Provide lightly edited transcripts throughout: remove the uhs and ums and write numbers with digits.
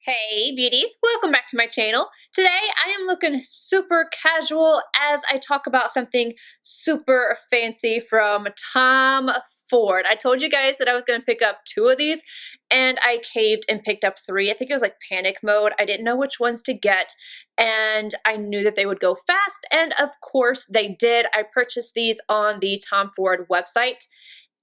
Hey beauties, welcome back to my channel. Today I am looking super casual as I talk about something super fancy from Tom Ford. I told you guys that I was going to pick up 2 of these and I caved and picked up 3. I think it was like panic mode. I didn't know which ones to get and I knew that they would go fast, and of course they did. I purchased these on the Tom Ford website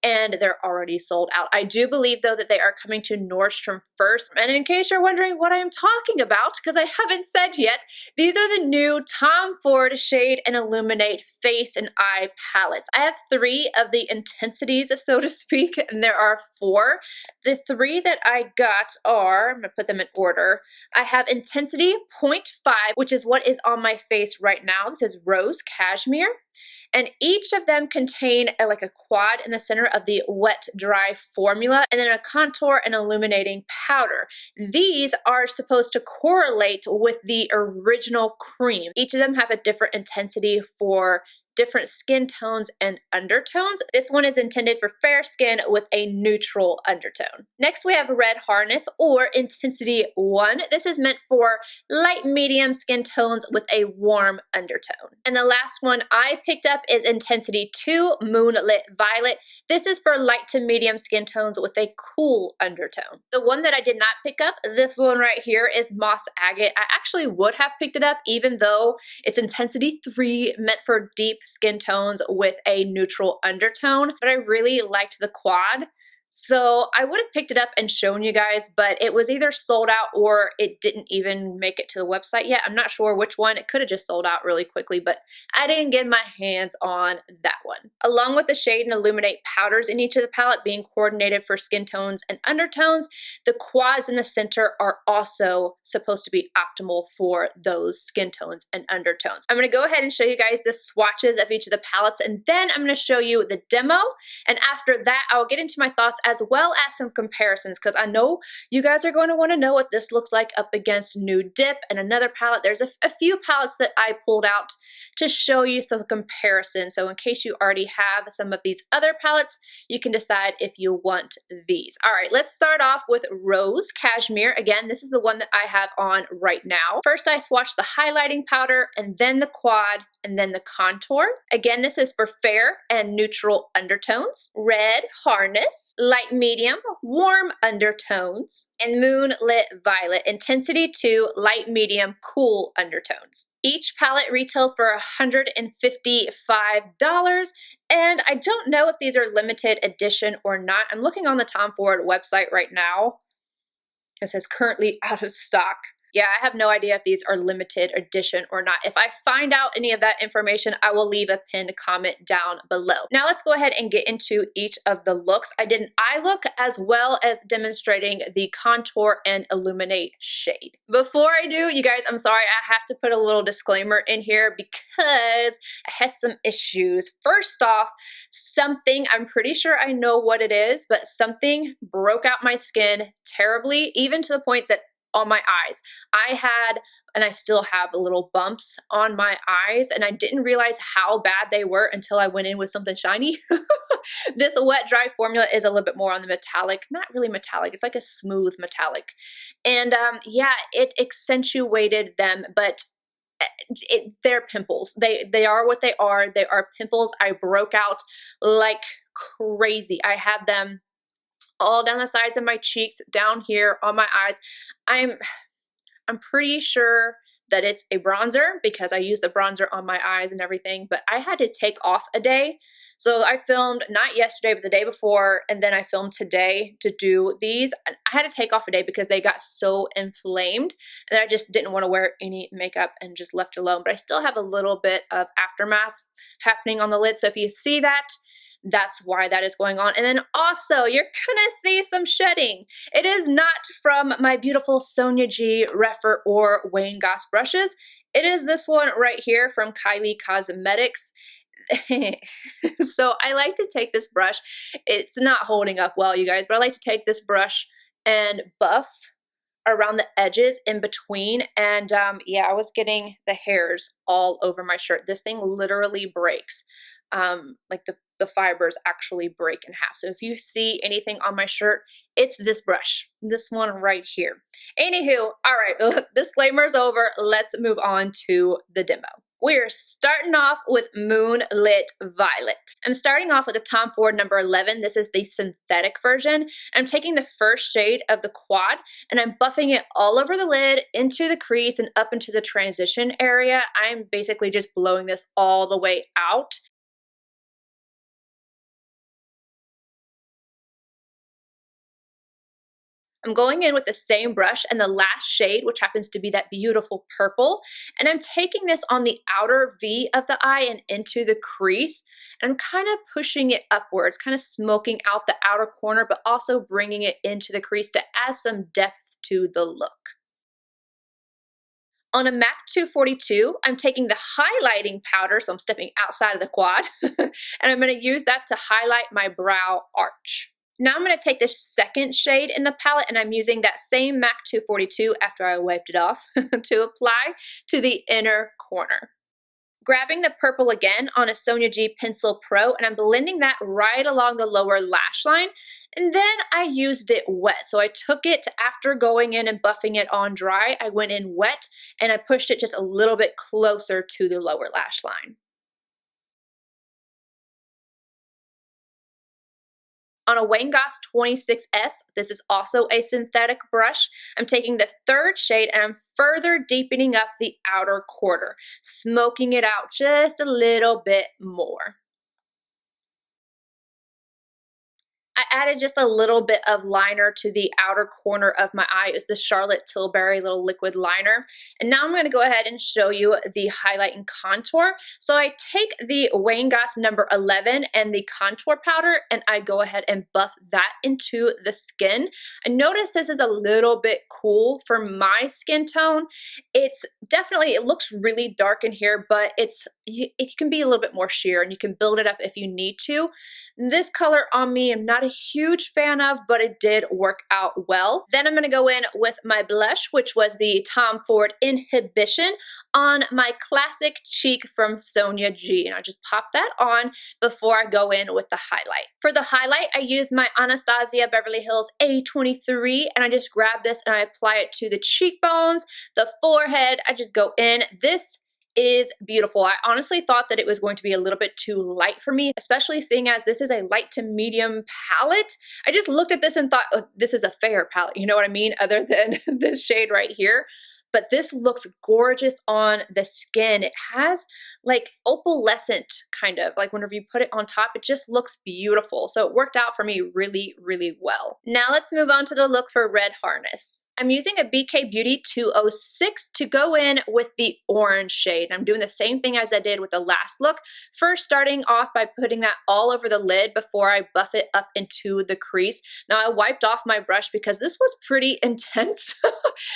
and they're already sold out. I do believe though that they are coming to Nordstrom first. And in case you're wondering what I am talking about, because I haven't said yet, these are the new Tom Ford Shade and Illuminate Face and Eye palettes. I have 3 of the intensities, so to speak, and there are 4. The 3 that I got are, I'm gonna put them in order. I have Intensity 0.5, which is what is on my face right now. This is Rose Cashmere. And each of them contain like a quad in the center of the wet dry formula, and then a contour and illuminating powder. These are supposed to correlate with the original cream. Each of them have a different intensity for different skin tones and undertones. This one is intended for fair skin with a neutral undertone. Next we have Red Harness or Intensity 1. This is meant for light medium skin tones with a warm undertone. And the last one I picked up is Intensity 2 Moonlit Violet. This is for light to medium skin tones with a cool undertone. The one that I did not pick up, this one right here, is Moss Agate. I actually would have picked it up even though it's Intensity 3, meant for deep skin tones with a neutral undertone, but I really liked the quad. So I would have picked it up and shown you guys, but it was either sold out or it didn't even make it to the website yet. I'm not sure which one. It could have just sold out really quickly, but I didn't get my hands on that one. Along with the Shade and Illuminate powders in each of the palette being coordinated for skin tones and undertones, the quads in the center are also supposed to be optimal for those skin tones and undertones. I'm going to go ahead and show you guys the swatches of each of the palettes, and then I'm going to show you the demo, and after that I'll get into my thoughts as well as some comparisons, because I know you guys are going to want to know what this looks like up against Nude Dip and another palette. There's a few palettes that I pulled out to show you some comparisons, so in case you already have some of these other palettes, you can decide if you want these. All right, let's start off with Rose Cashmere. Again, this is the one that I have on right now. First I swatched the highlighting powder and then the quad and then the contour. Again, this is for fair and neutral undertones. Red Harness, light medium, warm undertones, and Moonlit Violet, Intensity 2, light medium, cool undertones. Each palette retails for $155, and I don't know if these are limited edition or not. I'm looking on the Tom Ford website right now. It says currently out of stock. Yeah, I have no idea if these are limited edition or not. If I find out any of that information, I will leave a pinned comment down below. Now let's go ahead and get into each of the looks. I did an eye look as well as demonstrating the contour and illuminate shade. Before I do, you guys, I'm sorry, I have to put a little disclaimer in here because I had some issues. First off, something, I'm pretty sure I know what it is, but something broke out my skin terribly, even to the point that on my eyes. I had, and I still have, little bumps on my eyes, and I didn't realize how bad they were until I went in with something shiny. This wet dry formula is a little bit more on the metallic, not really metallic, it's like a smooth metallic. And yeah, it accentuated them, but they're pimples. They are what they are. They are pimples. I broke out like crazy. I had them all down the sides of my cheeks, down here on my eyes. I'm pretty sure that it's a bronzer because I used the bronzer on my eyes and everything, but I had to take off a day. So I filmed not yesterday, but the day before, and then I filmed today to do these. And I had to take off a day because they got so inflamed and I just didn't want to wear any makeup and just left it alone. But I still have a little bit of aftermath happening on the lid. So if you see that, that's why that is going on. And then also, you're gonna see some shedding. It is not from my beautiful Sonia G REPHR or Wayne Goss brushes. It is this one right here from Kylie Cosmetics. So I like to take this brush. It's not holding up well, you guys, but I like to take this brush and buff around the edges in between. And yeah, I was getting the hairs all over my shirt. This thing literally breaks. Like the fibers actually break in half. So if you see anything on my shirt, it's this brush, this one right here. Anywho, all right, disclaimer's over. Let's move on to the demo. We're starting off with Moonlit Violet. I'm starting off with a Tom Ford number 11. This is the synthetic version. I'm taking the first shade of the quad and I'm buffing it all over the lid, into the crease, and up into the transition area. I'm basically just blowing this all the way out. I'm going in with the same brush and the last shade, which happens to be that beautiful purple, and I'm taking this on the outer V of the eye and into the crease, and I'm kind of pushing it upwards, kind of smoking out the outer corner, but also bringing it into the crease to add some depth to the look. On a MAC 242, I'm taking the highlighting powder, so I'm stepping outside of the quad, and I'm going to use that to highlight my brow arch. Now I'm going to take this second shade in the palette and I'm using that same MAC 242 after I wiped it off to apply to the inner corner. Grabbing the purple again on a Sonia G Pencil Pro, and I'm blending that right along the lower lash line, and then I used it wet. So I took it after going in and buffing it on dry, I went in wet and I pushed it just a little bit closer to the lower lash line. On a Wayne Goss 26S, this is also a synthetic brush, I'm taking the third shade and I'm further deepening up the outer quarter, smoking it out just a little bit more. I added just a little bit of liner to the outer corner of my eye. It's the Charlotte Tilbury little liquid liner. And now I'm going to go ahead and show you the highlight and contour. So I take the Wayne Goss number 11 and the contour powder and I go ahead and buff that into the skin. I notice this is a little bit cool for my skin tone. It's definitely, it looks really dark in here, but it can be a little bit more sheer and you can build it up if you need to. This color on me, I'm not a huge fan of, but it did work out well. Then I'm going to go in with my blush, which was the Tom Ford Inhibition on my classic cheek from Sonia G. And I just pop that on before I go in with the highlight. For the highlight, I use my Anastasia Beverly Hills A23 and I just grab this and I apply it to the cheekbones, the forehead. I just go in. This is beautiful. I honestly thought that it was going to be a little bit too light for me, especially seeing as this is a light to medium palette. I just looked at this and thought, oh, this is a fair palette, you know what I mean? Other than this shade right here. But this looks gorgeous on the skin. It has like opalescent kind of, like whenever you put it on top, it just looks beautiful. So it worked out for me really, really well. Now let's move on to the look for Red Harness. I'm using a BK Beauty 206 to go in with the orange shade. I'm doing the same thing as I did with the last look. First, starting off by putting that all over the lid before I buff it up into the crease. Now, I wiped off my brush because this was pretty intense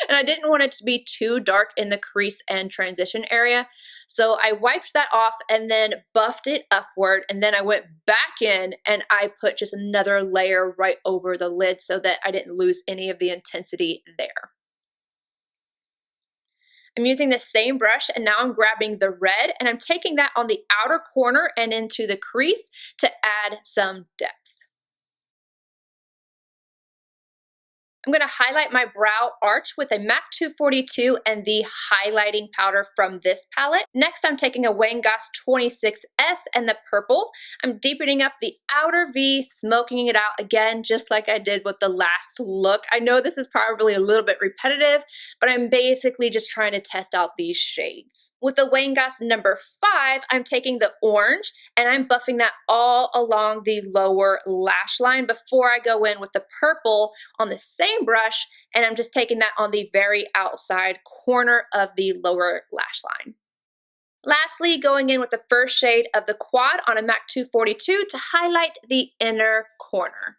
and I didn't want it to be too dark in the crease and transition area. So I wiped that off and then buffed it upward, and then I went back in and I put just another layer right over the lid so that I didn't lose any of the intensity there. I'm using the same brush and now I'm grabbing the red and I'm taking that on the outer corner and into the crease to add some depth. I'm going to highlight my brow arch with a MAC 242 and the highlighting powder from this palette. Next, I'm taking a Wayne Goss 26S and the purple. I'm deepening up the outer V, smoking it out again, just like I did with the last look. I know this is probably a little bit repetitive, but I'm basically just trying to test out these shades. With the Wayne Goss number 5, I'm taking the orange and I'm buffing that all along the lower lash line before I go in with the purple on the same brush, and I'm just taking that on the very outside corner of the lower lash line. Lastly, going in with the first shade of the quad on a MAC 242 to highlight the inner corner.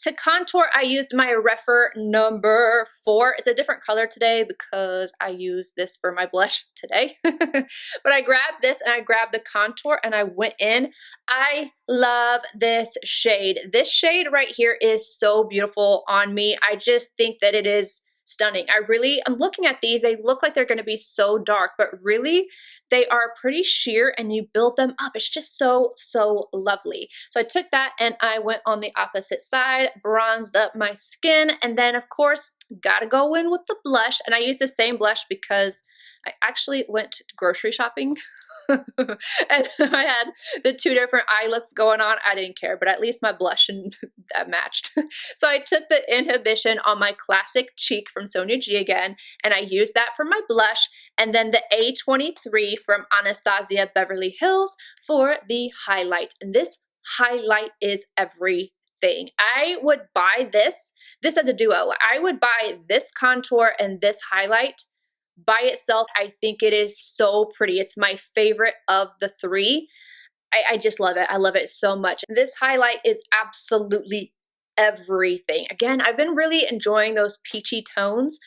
To contour, I used my REPHR number 4. It's a different color today because I used this for my blush today. But I grabbed this and I grabbed the contour and I went in. I love this shade. This shade right here is so beautiful on me. I just think that it is stunning. I'm looking at these, they look like they're gonna be so dark, but really they are pretty sheer and you build them up. It's just so, so lovely. So I took that and I went on the opposite side, bronzed up my skin, and then of course, gotta go in with the blush. And I used the same blush because I actually went grocery shopping and I had the two different eye looks going on. I didn't care, but at least my blush and that matched. So I took the Inhibition on my classic cheek from Sonia G again, and I used that for my blush, and then the A23 from Anastasia Beverly Hills for the highlight. And this highlight is everything. I would buy this as a duo. I would buy this contour and this highlight by itself. I think it is so pretty. It's my favorite of the three. I just love it. I love it so much. This highlight is absolutely everything. Again, I've been really enjoying those peachy tones,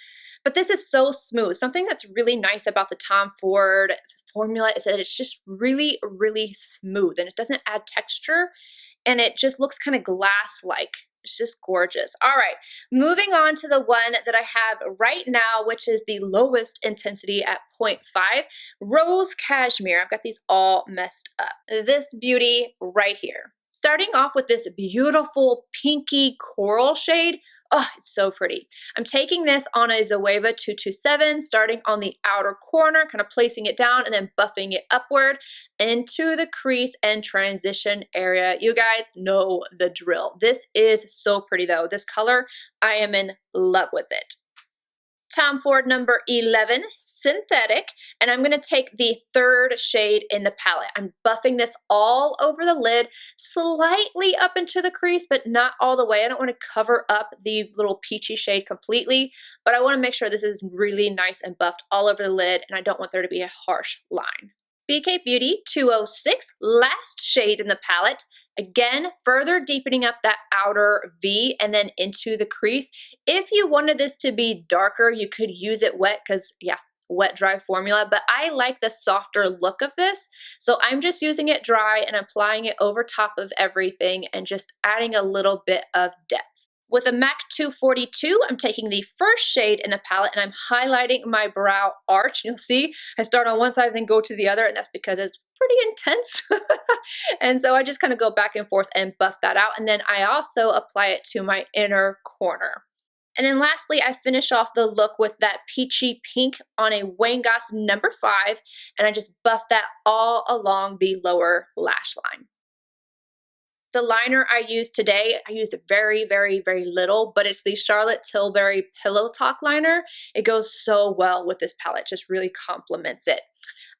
but this is so smooth. Something that's really nice about the Tom Ford formula is that it's just really, really smooth and it doesn't add texture and it just looks kind of glass-like. It's just gorgeous. All right, moving on to the one that I have right now, which is the lowest intensity at 0.5, Rose Cashmere. I've got these all messed up. This beauty right here. Starting off with this beautiful pinky coral shade. Oh, it's so pretty. I'm taking this on a Zoeva 227, starting on the outer corner, kind of placing it down and then buffing it upward into the crease and transition area. You guys know the drill. This is so pretty though. This color, I am in love with it. Tom Ford number 11, Synthetic, and I'm going to take the third shade in the palette. I'm buffing this all over the lid, slightly up into the crease, but not all the way. I don't want to cover up the little peachy shade completely, but I want to make sure this is really nice and buffed all over the lid, and I don't want there to be a harsh line. BK Beauty 206, last shade in the palette. Again, further deepening up that outer V and then into the crease. If you wanted this to be darker, you could use it wet because, yeah, wet dry formula, but I like the softer look of this. So I'm just using it dry and applying it over top of everything and just adding a little bit of depth. With a MAC 242, I'm taking the first shade in the palette and I'm highlighting my brow arch. You'll see I start on one side and then go to the other, and that's because it's pretty intense. And so I just kind of go back and forth and buff that out. And then I also apply it to my inner corner. And then lastly, I finish off the look with that peachy pink on a Wangas number 5, and I just buff that all along the lower lash line. The liner I used today, I used very, very, very little, but it's the Charlotte Tilbury Pillow Talk liner. It goes so well with this palette, just really complements it.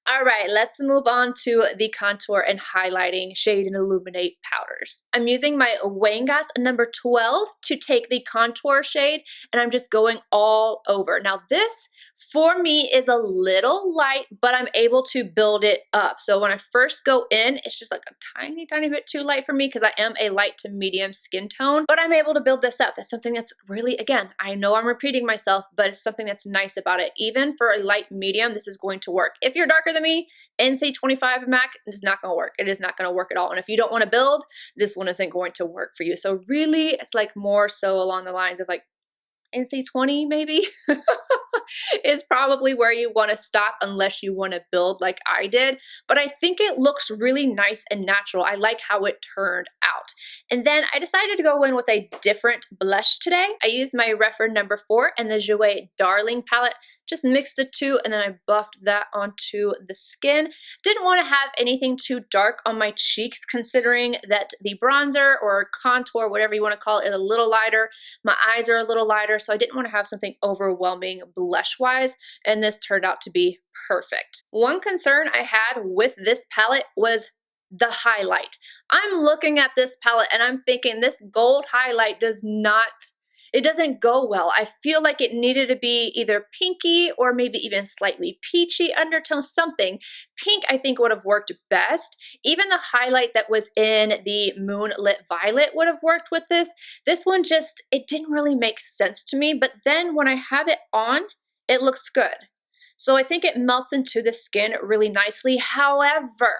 All right, let's move on to the contour and highlighting shade and Illuminate powders. I'm using my Wangas number 12 to take the contour shade, and I'm just going all over. Now this, for me, is a little light, but I'm able to build it up. So when I first go in, it's just like a tiny, tiny bit too light for me because I am a light to medium skin tone, but I'm able to build this up. That's something that's really, again, I know I'm repeating myself, but it's something that's nice about it. Even for a light medium, this is going to work. If you're darker than me, NC25 MAC is not going to work. It is not going to work at all. And if you don't want to build, this one isn't going to work for you. So really, it's like more so along the lines of like NC20 maybe is probably where you want to stop unless you want to build like I did. But I think it looks really nice and natural. I like how it turned out. And then I decided to go in with a different blush today. I used my REPHR number 4 and the Jouer Darling palette. Just mixed the two and then I buffed that onto the skin. Didn't want to have anything too dark on my cheeks considering that the bronzer or contour, whatever you want to call it, is a little lighter. My eyes are a little lighter, so I didn't want to have something overwhelming blush-wise, and this turned out to be perfect. One concern I had with this palette was the highlight. I'm looking at this palette and I'm thinking this gold highlight it doesn't go well. I feel like it needed to be either pinky or maybe even slightly peachy undertone, something. Pink I think would have worked best. Even the highlight that was in the Moonlit Violet would have worked with this. This one just, it didn't really make sense to me, but then when I have it on, it looks good. So I think it melts into the skin really nicely. However,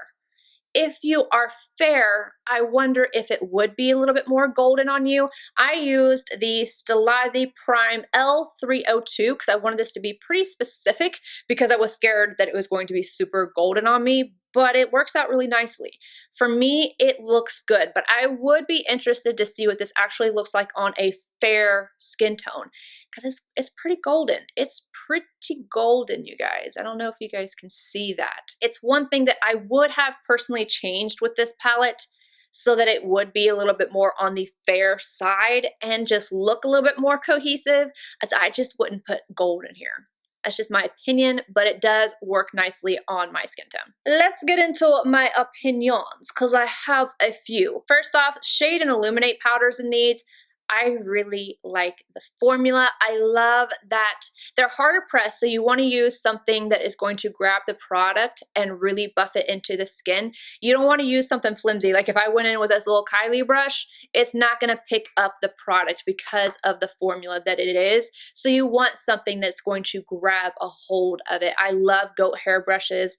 if you are fair, I wonder if it would be a little bit more golden on you. I used the Stilazzi Prime L302 because I wanted this to be pretty specific because I was scared that it was going to be super golden on me, but it works out really nicely. For me, it looks good, but I would be interested to see what this actually looks like on a fair skin tone because it's pretty golden. It's pretty golden, you guys. I don't know if you guys can see that. It's one thing that I would have personally changed with this palette so that it would be a little bit more on the fair side and just look a little bit more cohesive, as I just wouldn't put gold in here. That's just my opinion, but it does work nicely on my skin tone. Let's get into my opinions, because I have a few. First off, shade and illuminate powders in these. I really like the formula. I love that they're harder pressed, so you want to use something that is going to grab the product and really buff it into the skin. You don't want to use something flimsy. Like if I went in with this little Kylie brush, it's not going to pick up the product because of the formula that it is. So you want something that's going to grab a hold of it. I love goat hair brushes,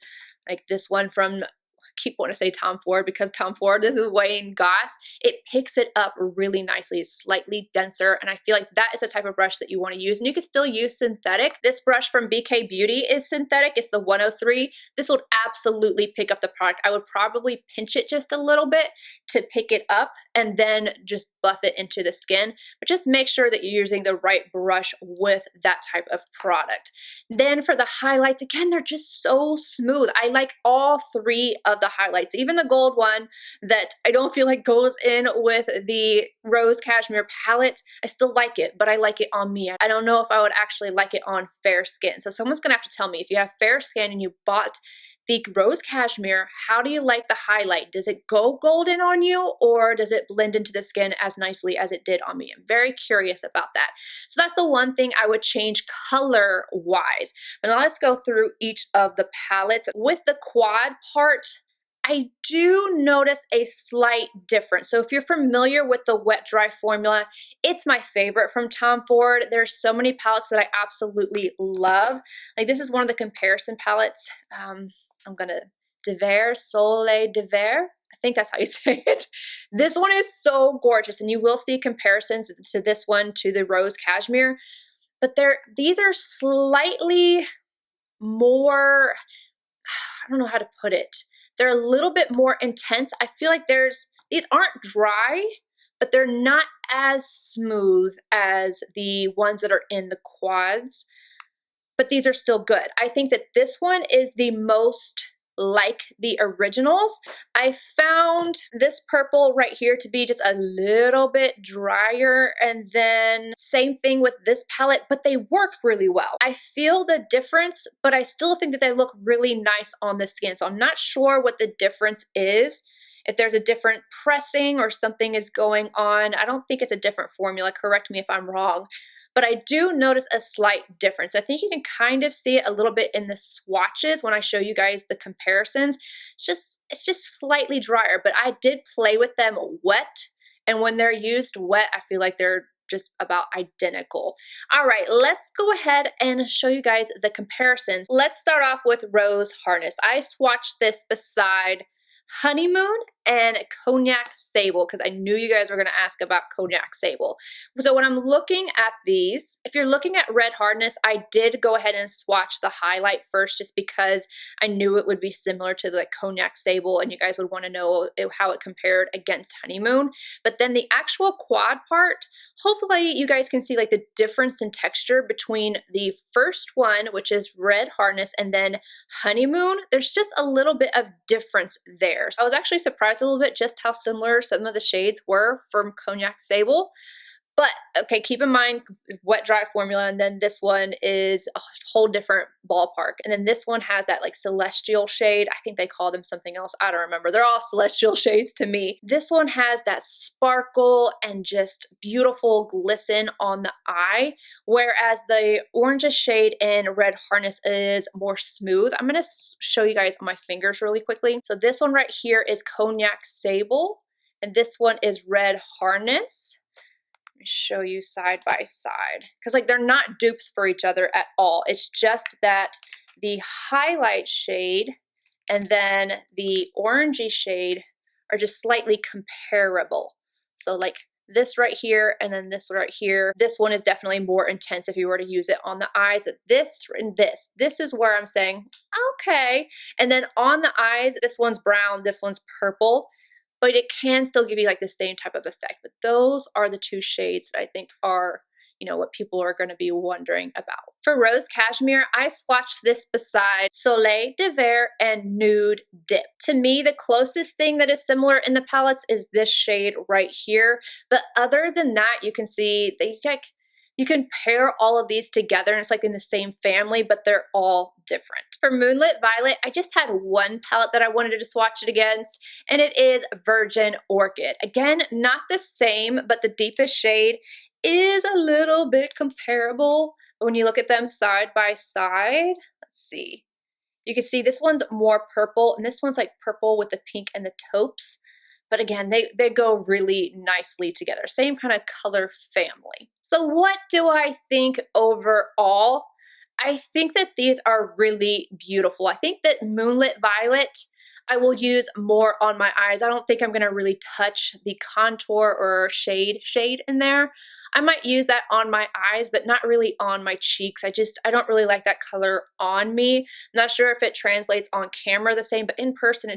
like this one from, keep wanting to say Tom Ford because Tom Ford, this is Wayne Goss. It picks it up really nicely. It's slightly denser, and I feel like that is the type of brush that you want to use, and you can still use synthetic. This brush from BK Beauty is synthetic. It's the 103. This would absolutely pick up the product. I would probably pinch it just a little bit to pick it up and then just buff it into the skin, but just make sure that you're using the right brush with that type of product. Then for the highlights, again, they're just so smooth. I like all three of the highlights, even the gold one that I don't feel like goes in with the Rose Cashmere palette. I still like it, but I like it on me. I don't know if I would actually like it on fair skin. So someone's gonna have to tell me, if you have fair skin and you bought the Rose Cashmere, how do you like the highlight? Does it go golden on you, or does it blend into the skin as nicely as it did on me? I'm very curious about that. So that's the one thing I would change color wise. But now let's go through each of the palettes. With the quad part, I do notice a slight difference. So if you're familiar with the wet dry formula, it's my favorite from Tom Ford. There's so many palettes that I absolutely love. Like this is one of the comparison palettes. I'm gonna Soleil de Verre. I think that's how you say it. This one is so gorgeous, and you will see comparisons to this one to the Rose Cashmere, but these are slightly more, I don't know how to put it. They're a little bit more intense. I feel like these aren't dry, but they're not as smooth as the ones that are in the quads, but these are still good. I think that this one is the most like the originals. I found this purple right here to be just a little bit drier, and then same thing with this palette, but they work really well. I feel the difference, but I still think that they look really nice on the skin. So I'm not sure what the difference is. If there's a different pressing or something is going on. I don't think it's a different formula. Correct me if I'm wrong. But I do notice a slight difference. I think you can kind of see it a little bit in the swatches when I show you guys the comparisons. It's just slightly drier, but I did play with them wet, and when they're used wet, I feel like they're just about identical. All right, let's go ahead and show you guys the comparisons. Let's start off with Rose Harness. I swatched this beside Honeymoon and Cognac Sable because I knew you guys were going to ask about Cognac Sable. So when I'm looking at these, if you're looking at Red Hardness, I did go ahead and swatch the highlight first just because I knew it would be similar to the Cognac Sable and you guys would want to know how it compared against Honeymoon. But then the actual quad part, hopefully you guys can see like the difference in texture between the first one, which is Red Hardness, and then Honeymoon. There's just a little bit of difference there. So I was actually surprised a little bit just how similar some of the shades were from Cognac Sable. But okay, keep in mind wet dry formula, and then this one is a whole different ballpark. And then this one has that like celestial shade. I think they call them something else. I don't remember. They're all celestial shades to me. This one has that sparkle and just beautiful glisten on the eye, whereas the orange shade in Red Harness is more smooth. I'm going to show you guys on my fingers really quickly. So this one right here is Cognac Sable, and this one is Red Harness. Let me show you side by side because like they're not dupes for each other at all. It's just that the highlight shade and then the orangey shade are just slightly comparable. So like this right here and then this right here. This one is definitely more intense if you were to use it on the eyes. This and this is where I'm saying, okay. And then on the eyes, this one's brown, this one's purple, but it can still give you like the same type of effect. But those are the two shades that I think are, you know, what people are going to be wondering about. For Rose Cashmere, I swatched this beside Soleil de Verre and Nude Dip. To me, the closest thing that is similar in the palettes is this shade right here. But other than that, you can see they like, you can pair all of these together and it's like in the same family, but they're all different. For Moonlit Violet, I just had one palette that I wanted to swatch it against, and it is Virgin Orchid. Again, not the same, but the deepest shade is a little bit comparable. But when you look at them side by side, let's see. You can see this one's more purple, and this one's like purple with the pink and the taupes. But again, they go really nicely together. Same kind of color family. So what do I think overall? I think that these are really beautiful. I think that Moonlit Violet, I will use more on my eyes. I don't think I'm gonna really touch the contour or shade in there. I might use that on my eyes, but not really on my cheeks. I don't really like that color on me. I'm not sure if it translates on camera the same, but in person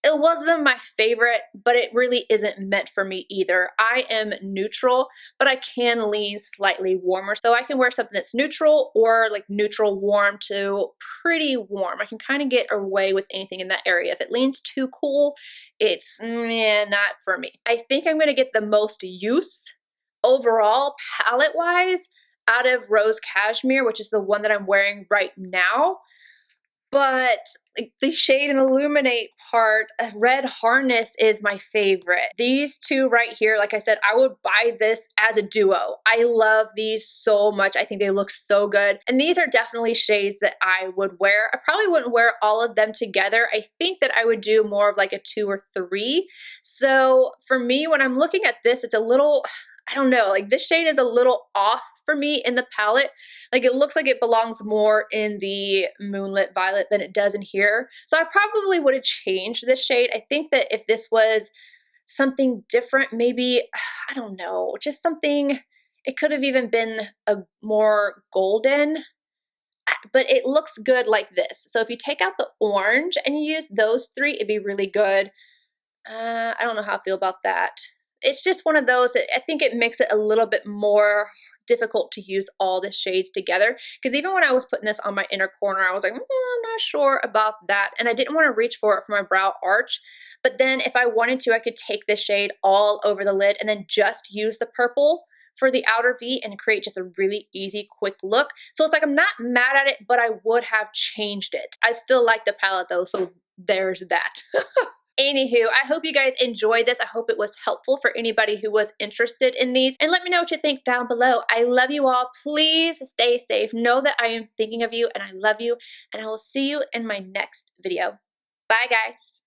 it wasn't my favorite, but it really isn't meant for me either. I am neutral, but I can lean slightly warmer. So I can wear something that's neutral or like neutral warm to pretty warm. I can kind of get away with anything in that area. If it leans too cool, it's not for me. I think I'm gonna get the most use overall palette-wise out of Rose Cashmere, which is the one that I'm wearing right now. But the shade and Illuminate part, Red Harness is my favorite. These two right here, like I said, I would buy this as a duo. I love these so much. I think they look so good. And these are definitely shades that I would wear. I probably wouldn't wear all of them together. I think that I would do more of like a 2 or 3. So for me, when I'm looking at this, it's a little, I don't know, like this shade is a little off for me in the palette. Like it looks like it belongs more in the Moonlit Violet than it does in here. So I probably would have changed this shade. I think that if this was something different, maybe, I don't know, just something, it could have even been a more golden, but it looks good like this. So if you take out the orange and you use those 3, it'd be really good. I don't know how I feel about that. It's just one of those that I think it makes it a little bit more difficult to use all the shades together. Because even when I was putting this on my inner corner, I was like, I'm not sure about that. And I didn't want to reach for it for my brow arch. But then if I wanted to, I could take this shade all over the lid and then just use the purple for the outer V and create just a really easy, quick look. So it's like, I'm not mad at it, but I would have changed it. I still like the palette though, so there's that. Anywho, I hope you guys enjoyed this. I hope it was helpful for anybody who was interested in these. And let me know what you think down below. I love you all. Please stay safe. Know that I am thinking of you and I love you. And I will see you in my next video. Bye, guys.